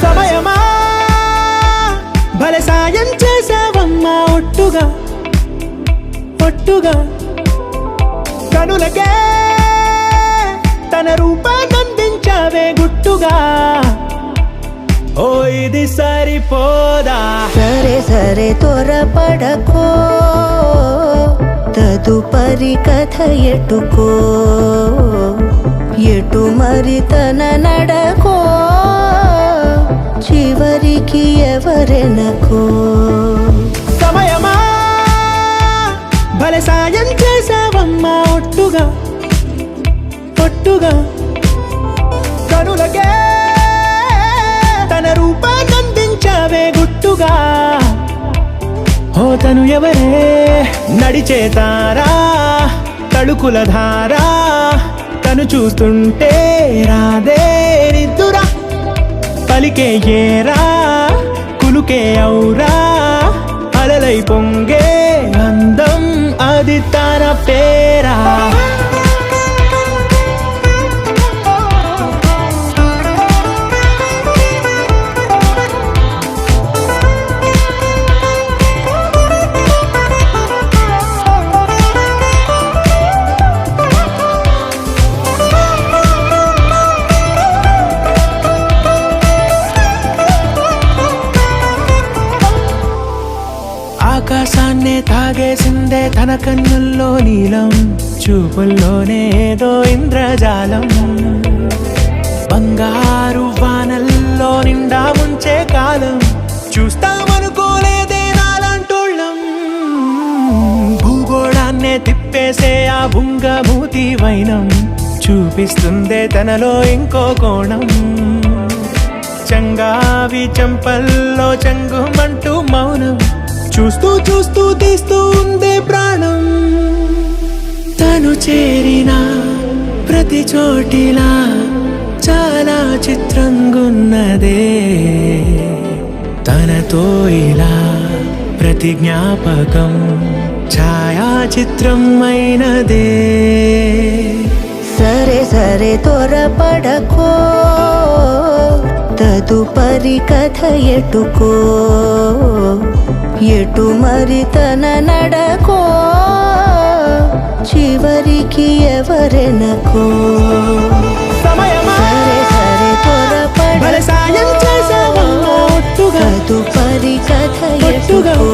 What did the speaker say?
సమయమా భలే సాయం చేసావమ్మా ఒట్టుగా ఒట్టుగా కనులకే తన రూపాన్నందించావే గుట్టుగా ఓ ఇది సరిపోదా సరే సరే త్వరపడకో తదుపరి కథ ఎటుకో ఎటు మరి తన నడకో చివరికి ఎవరెనకో సమయమా భలే సాయం చేసావమ్మా ఒట్టుగా ఒట్టుగా కనులకే తన రూపాన్నందించావే గుట్టుగా ఓ తను ఎవరే నడిచే తారా తడుకుల ధారా తను చూస్తుంటే రాదే నిద్దురా పలికే ఏరా కులుకే ఔరా అలలై పొంగే అందం అది తన పేరా ఆకాశాన్నే తాగేసిందే తన కన్నుల్లో నీలం చూపుల్లోనే ఏదో ఇంద్రజాలం బంగారు వానల్లో నిండా ముంచే కాలం చూస్తామనుకోలేదే నాలాంటోళ్ళం భూగోళాన్నే తిప్పేసే ఆ బుంగమూతి వైనం చూపిస్తుందే తనలో ఇంకో కోణం చంగావి చంపల్లో చంగుమంటూ మౌనం చూస్తూ చూస్తూ తీస్తూ ఉందే ప్రాణం తను చేరిన ప్రతి చోటిలా చాలా చిత్రంగున్నదే తనతో ఇలా ప్రతి జ్ఞాపకం ఛాయాచిత్రం అయినదే సరే సరే త్వరపడకో తదుపరి కథ ఎటుకో ఎటు మరి తన నడకో చివరికి ఎవరెనకో సమయమా సరే సరే భలే సాయం చేసావమ్మా ఒట్టుగా తదుపరి కథ ఒట్టుగా ఎటుకో